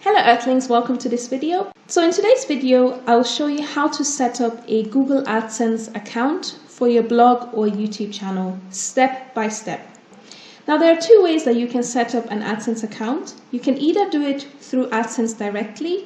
Hello Earthlings, welcome to this video. So in today's video, I'll show you how to set up a Google AdSense account for your blog or YouTube channel, step by step. Now there are two ways that you can set up an AdSense account. You can either do it through AdSense directly,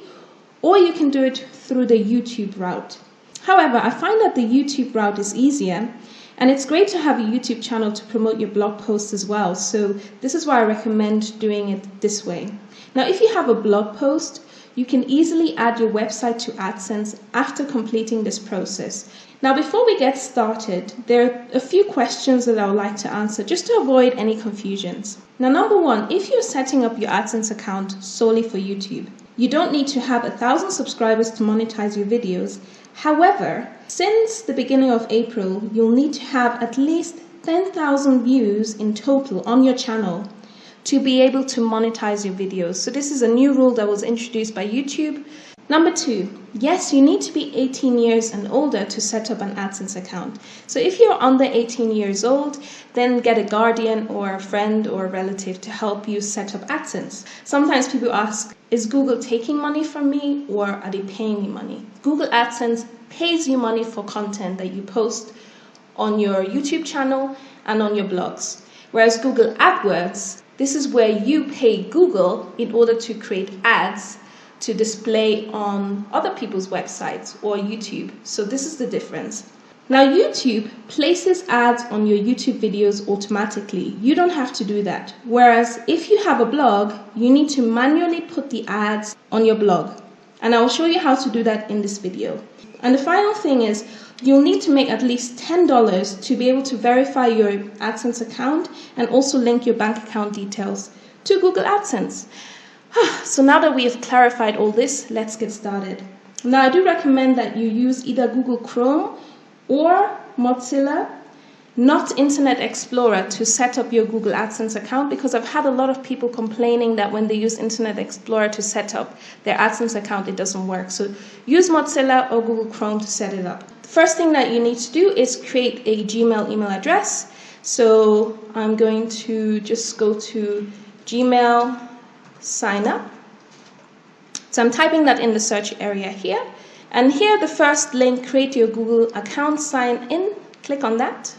or you can do it through the YouTube route. However, I find that the YouTube route is easier, and it's great to have a YouTube channel to promote your blog posts as well. So this is why I recommend doing it this way. Now, if you have a blog post, you can easily add your website to AdSense after completing this process. Now, before we get started, there are a few questions that I would like to answer just to avoid any confusions. Now, number one, if you're setting up your AdSense account solely for YouTube, you don't need to have 1,000 subscribers to monetize your videos. However, since the beginning of April, you'll need to have at least 10,000 views in total on your channel to be able to monetize your videos. So this is a new rule that was introduced by YouTube. Number two, yes, you need to be 18 years and older to set up an AdSense account. So if you're under 18 years old, then get a guardian or a friend or a relative to help you set up AdSense. Sometimes people ask, is Google taking money from me or are they paying me money? Google AdSense pays you money for content that you post on your YouTube channel and on your blogs. Whereas Google AdWords, this is where you pay Google in order to create ads to display on other people's websites or YouTube. So this is the difference. Now YouTube places ads on your YouTube videos automatically. You don't have to do that. Whereas if you have a blog, you need to manually put the ads on your blog. And I will show you how to do that in this video. And the final thing is, you'll need to make at least $10 to be able to verify your AdSense account and also link your bank account details to Google AdSense. So now that we have clarified all this, let's get started. Now I do recommend that you use either Google Chrome or Mozilla, not Internet Explorer, to set up your Google AdSense account, because I've had a lot of people complaining that when they use Internet Explorer to set up their AdSense account, it doesn't work. So use Mozilla or Google Chrome to set it up. The first thing that you need to do is create a Gmail email address. So I'm going to just go to Gmail, sign up. So I'm typing that in the search area here. And here the first link, create your Google account, sign in, click on that.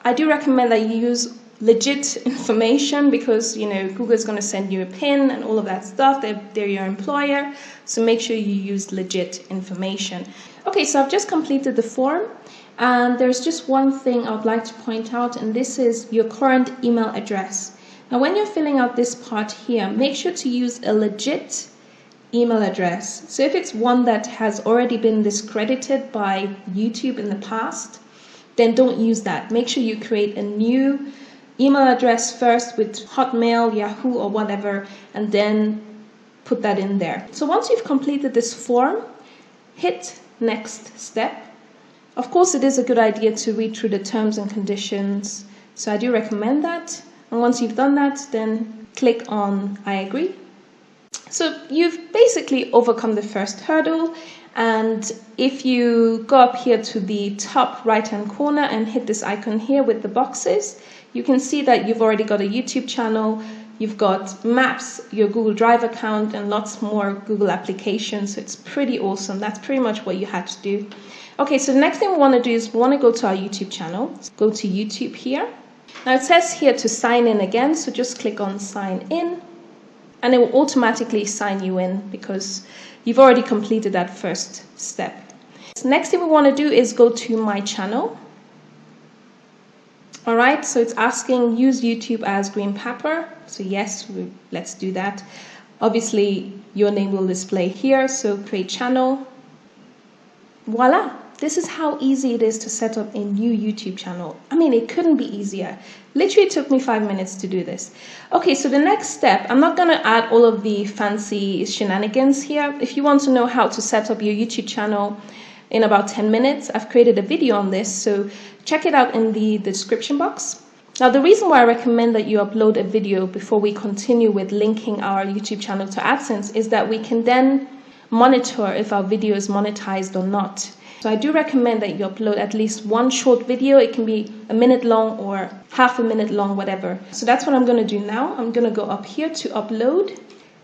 I do recommend that you use legit information because, Google is going to send you a PIN and all of that stuff. They're your employer, so make sure you use legit information. Okay, so I've just completed the form, and there's just one thing I would like to point out, and this is your current email address. Now, when you're filling out this part here, make sure to use a legit email address. So if it's one that has already been discredited by YouTube in the past, then don't use that. Make sure you create a new email address first with Hotmail, Yahoo, or whatever, and then put that in there. So once you've completed this form, hit next step. Of course, it is a good idea to read through the terms and conditions, so I do recommend that. And once you've done that, then click on I agree. So you've basically overcome the first hurdle. And if you go up here to the top right-hand corner and hit this icon here with the boxes, you can see that you've already got a YouTube channel, you've got Maps, your Google Drive account, and lots more Google applications. So it's pretty awesome. That's pretty much what you had to do. Okay, so the next thing we want to do is we want to go to our YouTube channel. So go to YouTube here. Now it says here to sign in again, so just click on sign in, and it will automatically sign you in because you've already completed that first step. So next thing we want to do is go to my channel. All right, so it's asking use YouTube as green pepper. So yes, let's do that. Obviously, your name will display here, so create channel. Voila. This is how easy it is to set up a new YouTube channel. I mean, it couldn't be easier. Literally took me 5 minutes to do this. Okay, so the next step, I'm not going to add all of the fancy shenanigans here. If you want to know how to set up your YouTube channel in about 10 minutes, I've created a video on this, so check it out in the description box. Now, the reason why I recommend that you upload a video before we continue with linking our YouTube channel to AdSense is that we can then monitor if our video is monetized or not. So I do recommend that you upload at least one short video. It can be a minute long or half a minute long, whatever. So that's what I'm going to do now. I'm going to go up here to upload.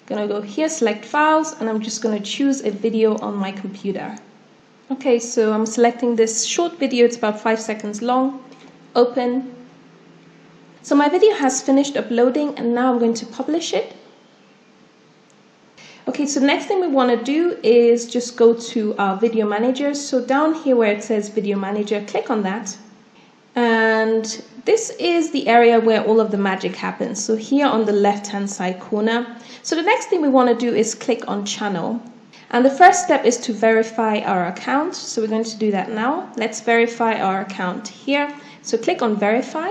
Gonna go here, select files, and I'm just gonna choose a video on my computer. Okay, so I'm selecting this short video, it's about 5 seconds long. Open. So my video has finished uploading and now I'm going to publish it. Okay, so next thing we want to do is just go to our video manager. So down here where it says video manager, click on that. And this is the area where all of the magic happens. So here on the left hand side corner. So the next thing we want to do is click on channel. And the first step is to verify our account. So we're going to do that now. Let's verify our account here. So click on verify.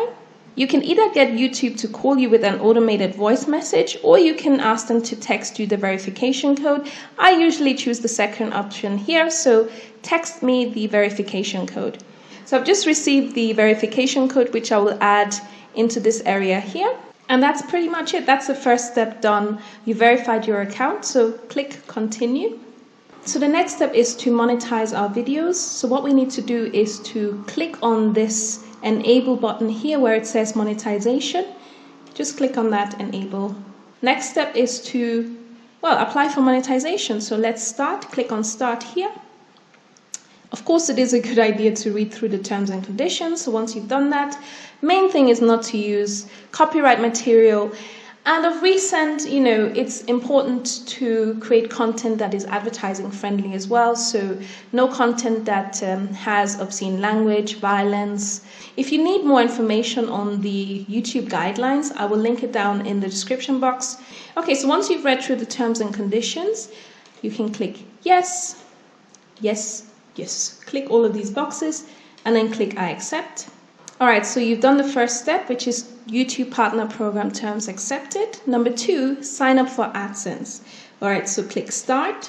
You can either get YouTube to call you with an automated voice message, or you can ask them to text you the verification code. I usually choose the second option here, so text me the verification code. So I've just received the verification code, which I will add into this area here. And that's pretty much it. That's the first step done. You verified your account, so click continue. So the next step is to monetize our videos. So what we need to do is to click on this enable button here where it says monetization. Just click on that, enable. Next step is to, well, apply for monetization. So let's start. Click on start here. Of course, it is a good idea to read through the terms and conditions. So once you've done that, main thing is not to use copyright material. And of recent, you know, it's important to create content that is advertising friendly as well. So no content that has obscene language, violence. If you need more information on the YouTube guidelines, I will link it down in the description box. Okay, so once you've read through the terms and conditions, you can click yes, yes, yes. Click all of these boxes and then click I accept. All right, so you've done the first step, which is YouTube Partner Program Terms Accepted. Number 2, sign up for AdSense. All right, so click Start.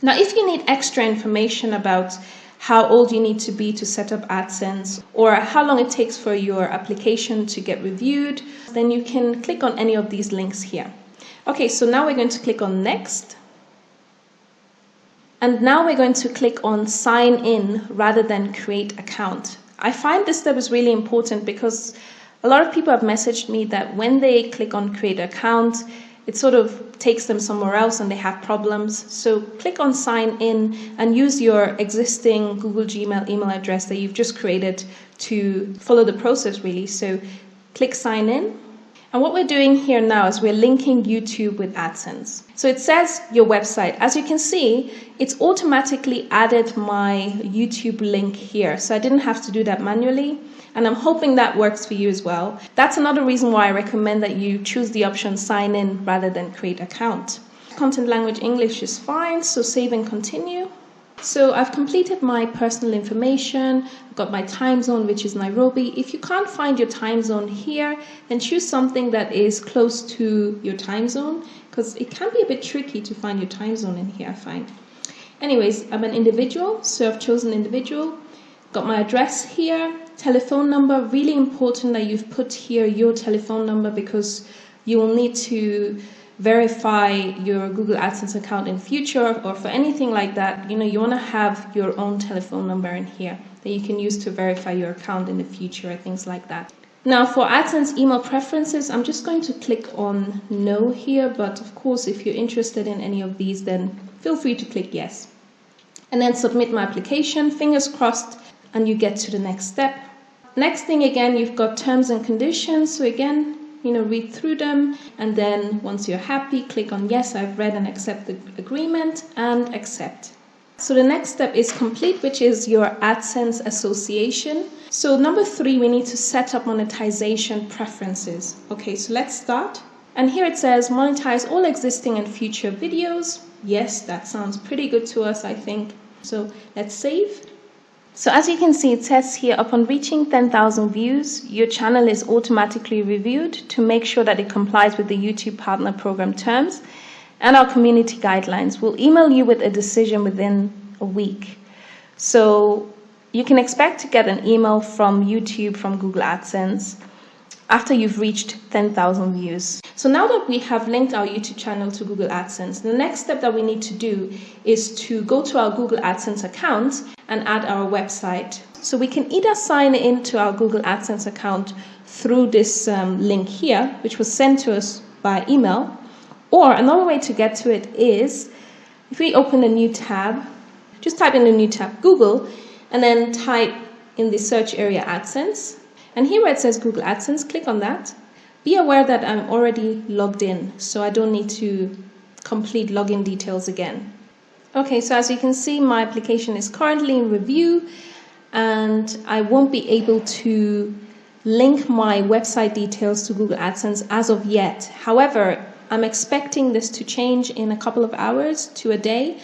Now, if you need extra information about how old you need to be to set up AdSense or how long it takes for your application to get reviewed, then you can click on any of these links here. Okay, so now we're going to click on Next. And now we're going to click on Sign In rather than Create Account. I find this step is really important because a lot of people have messaged me that when they click on create account, it sort of takes them somewhere else and they have problems. So click on sign in and use your existing Google Gmail email address that you've just created to follow the process really. So click sign in. And what we're doing here now is we're linking YouTube with AdSense. So it says your website. As you can see, it's automatically added my YouTube link here. So I didn't have to do that manually. And I'm hoping that works for you as well. That's another reason why I recommend that you choose the option sign in rather than create account. Content language English is fine, so save and continue. So I've completed my personal information, I've got my time zone, which is Nairobi. If you can't find your time zone here, then choose something that is close to your time zone, because it can be a bit tricky to find your time zone in here, I find. Anyways, I'm an individual, so I've chosen individual. Got my address here, telephone number, really important that you've put here your telephone number because you will need to verify your Google AdSense account in future or for anything like that. You know, you want to have your own telephone number in here that you can use to verify your account in the future or things like that. Now for AdSense email preferences, I'm just going to click on no here, but of course if you're interested in any of these, then feel free to click yes. And then submit my application, fingers crossed, and you get to the next step. Next thing again, you've got terms and conditions. So again, you know, read through them, and then once you're happy, click on yes, I've read and accept the agreement, and accept. So the next step is complete, which is your AdSense association. So number 3, we need to set up monetization preferences. Okay, so let's start. And here it says monetize all existing and future videos. Yes, that sounds pretty good to us, I think. So let's save. So as you can see, it says here, upon reaching 10,000 views, your channel is automatically reviewed to make sure that it complies with the YouTube Partner Program terms and our community guidelines. We'll email you with a decision within a week. So you can expect to get an email from YouTube, from Google AdSense, after you've reached 10,000 views. So now that we have linked our YouTube channel to Google AdSense, the next step that we need to do is to go to our Google AdSense account and add our website. So we can either sign into our Google AdSense account through this link here, which was sent to us by email, Or another way to get to it is, if we open a new tab, just type in a new tab, Google, and then type in the search area AdSense. And here where it says Google AdSense, click on that. Be aware that I'm already logged in, so I don't need to complete login details again. Okay, so as you can see, my application is currently in review, and I won't be able to link my website details to Google AdSense as of yet. However, I'm expecting this to change in a couple of hours to a day.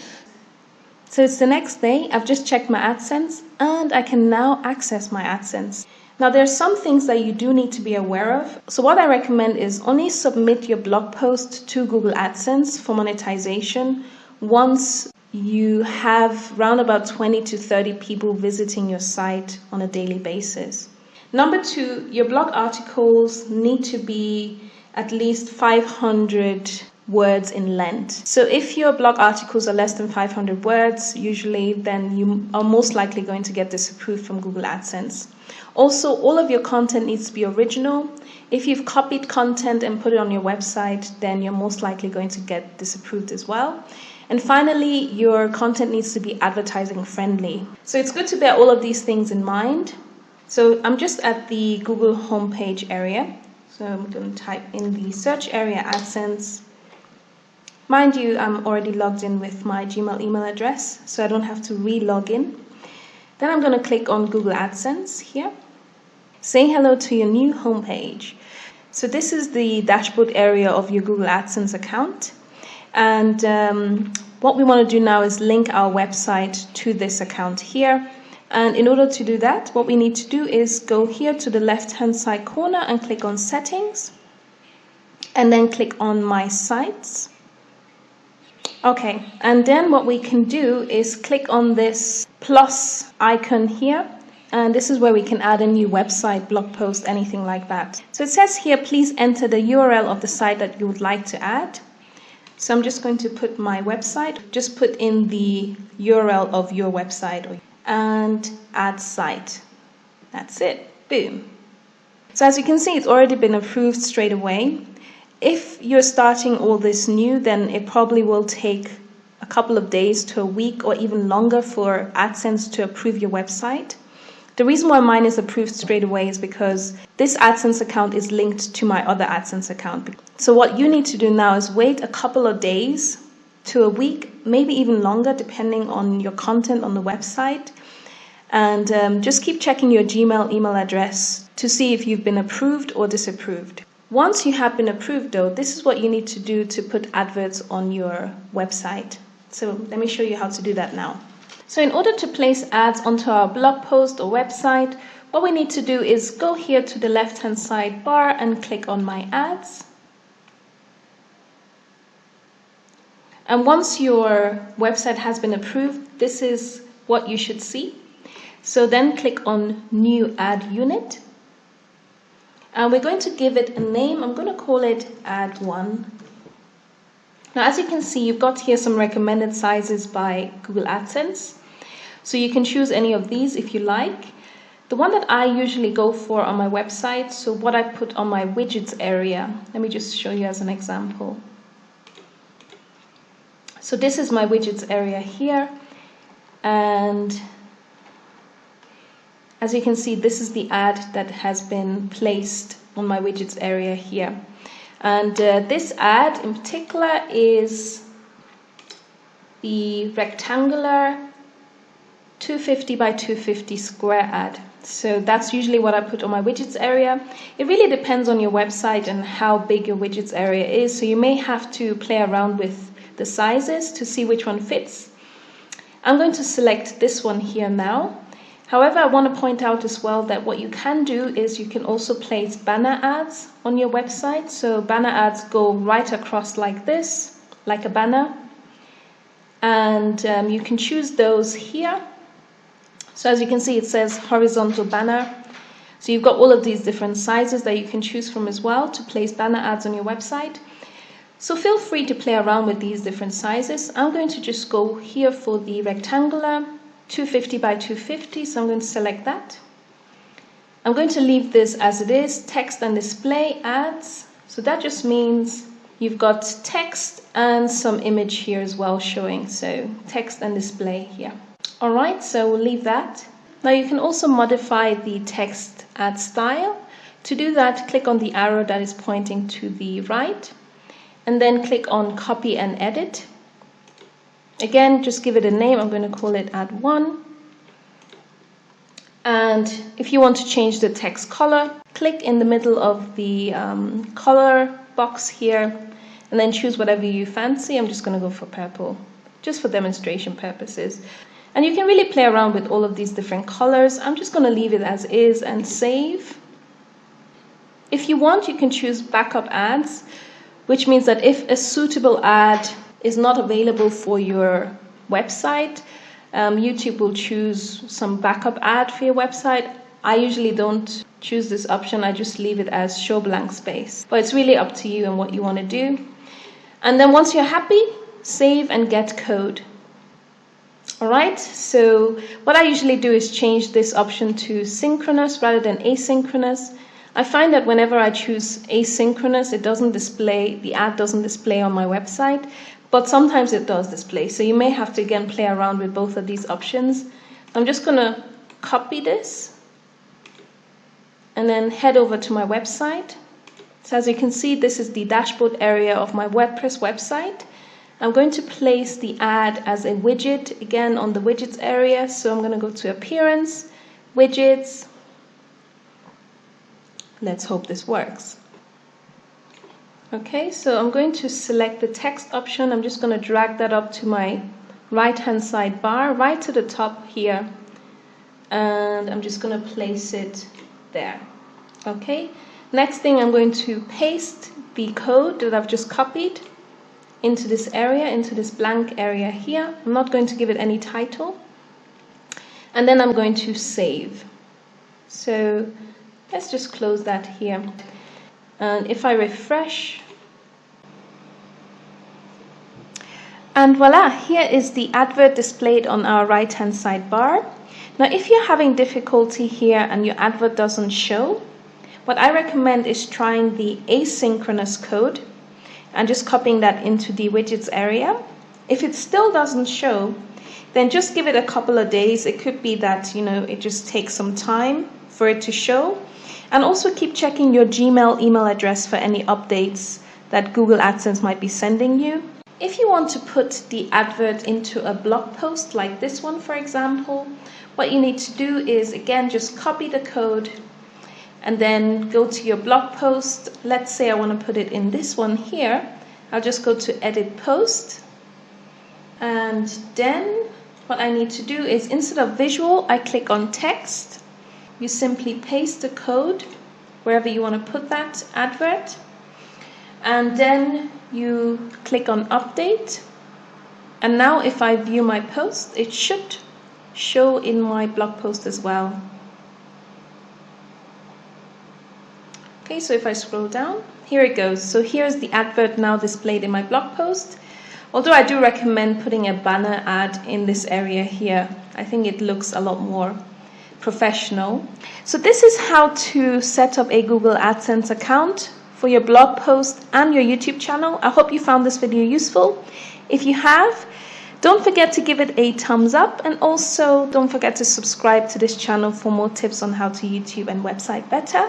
So it's the next day, I've just checked my AdSense, and I can now access my AdSense. Now there are some things that you do need to be aware of. So what I recommend is only submit your blog post to Google AdSense for monetization once you have around about 20 to 30 people visiting your site on a daily basis. Number two, your blog articles need to be at least 500 words in length. So if your blog articles are less than 500 words, usually then you are most likely going to get disapproved from Google AdSense. Also, all of your content needs to be original. If you've copied content and put it on your website, then you're most likely going to get disapproved as well. And finally, your content needs to be advertising friendly. So it's good to bear all of these things in mind. So I'm just at the Google homepage area. So I'm going to type in the search area AdSense. Mind you, I'm already logged in with my Gmail email address, so I don't have to re-log in. Then I'm going to click on Google AdSense here. Say hello to your new homepage. So this is the dashboard area of your Google AdSense account. And what we want to do now is link our website to this account here. And in order to do that, what we need to do is go here to the left-hand side corner and click on Settings. And then click on My Sites. Okay, and then what we can do is click on this plus icon here. And this is where we can add a new website, blog post, anything like that. So it says here, please enter the URL of the site that you would like to add. So I'm just going to put my website, just put in the URL of your website and add site. That's it, boom. So as you can see, it's already been approved straight away. If you're starting all this new, then it probably will take a couple of days to a week or even longer for AdSense to approve your website. The reason why mine is approved straight away is because this AdSense account is linked to my other AdSense account. So what you need to do now is wait a couple of days to a week, maybe even longer, depending on your content on the website. And just keep checking your Gmail email address to see if you've been approved or disapproved. Once you have been approved though, this is what you need to do to put adverts on your website. So let me show you how to do that now. So in order to place ads onto our blog post or website, what we need to do is go here to the left-hand side bar and click on My Ads. And once your website has been approved, this is what you should see. So then click on New Ad Unit. And we're going to give it a name. I'm going to call it Ad 1. Now, as you can see, you've got here some recommended sizes by Google AdSense. So you can choose any of these if you like. The one that I usually go for on my website, so what I put on my widgets area, let me just show you as an example. So this is my widgets area here. And as you can see, this is the ad that has been placed on my widgets area here. And this ad in particular is the rectangular 250 by 250 square ad. So that's usually what I put on my widgets area. It really depends on your website and how big your widgets area is. So you may have to play around with the sizes to see which one fits. I'm going to select this one here now. However, I want to point out as well that what you can do is you can also place banner ads on your website. So banner ads go right across like this, like a banner. And you can choose those here. So as you can see, it says horizontal banner. So you've got all of these different sizes that you can choose from as well to place banner ads on your website. So feel free to play around with these different sizes. I'm going to just go here for the rectangular 250 by 250, so I'm going to select that. I'm going to leave this as it is, text and display ads. So that just means You've got text and some image here as well showing, so text and display here. Alright, so we'll leave that. Now you can also modify the text ad style. To do that, click on the arrow that is pointing to the right, and then click on copy and edit. Again, just give it a name. I'm going to call it ad 1. And if you want to change the text color, click in the middle of the color box here, and then choose whatever you fancy. I'm just going to go for purple, just for demonstration purposes. And you can really play around with all of these different colors. I'm just going to leave it as is and save. If you want, you can choose backup ads, which means that if a suitable ad is not available for your website, YouTube will choose some backup ad for your website. I usually don't choose this option. I just leave it as show blank space. But it's really up to you and what you want to do. And then once you're happy, save and get code. Alright, so what I usually do is change this option to synchronous rather than asynchronous. I find that whenever I choose asynchronous, it doesn't display, the ad doesn't display on my website, but sometimes it does display. So you may have to again play around with both of these options. I'm just going to copy this and then head over to my website. So as you can see, this is the dashboard area of my WordPress website. I'm going to place the ad as a widget again on the widgets area. So I'm going to go to Appearance, Widgets. Let's hope this works. Okay, so I'm going to select the text option. I'm just going to drag that up to my right-hand side bar, right to the top here. And I'm just going to place it there. Okay, next thing, I'm going to paste the code that I've just copied into this area, into this blank area here. I'm not going to give it any title. And then I'm going to save. So let's just close that here. And if I refresh, and voila, here is the advert displayed on our right-hand side bar. Now, if you're having difficulty here and your advert doesn't show, what I recommend is trying the asynchronous code and just copying that into the widgets area. If it still doesn't show, then just give it a couple of days. It could be that, it just takes some time for it to show. And also keep checking your Gmail email address for any updates that Google AdSense might be sending you. If you want to put the advert into a blog post like this one, for example, what you need to do is, again, just copy the code and then go to your blog post. Let's say I want to put it in this one here. I'll just go to Edit Post. And then what I need to do is, instead of visual, I click on text. You simply paste the code wherever you want to put that advert. And then you click on Update. And now if I view my post, it should show in my blog post as well. Okay, so if I scroll down, here it goes. So here's the advert now displayed in my blog post. Although I do recommend putting a banner ad in this area here. I think it looks a lot more professional. So this is how to set up a Google AdSense account for your blog post and your YouTube channel. I hope you found this video useful. If you have, don't forget to give it a thumbs up, and also don't forget to subscribe to this channel for more tips on how to YouTube and website better.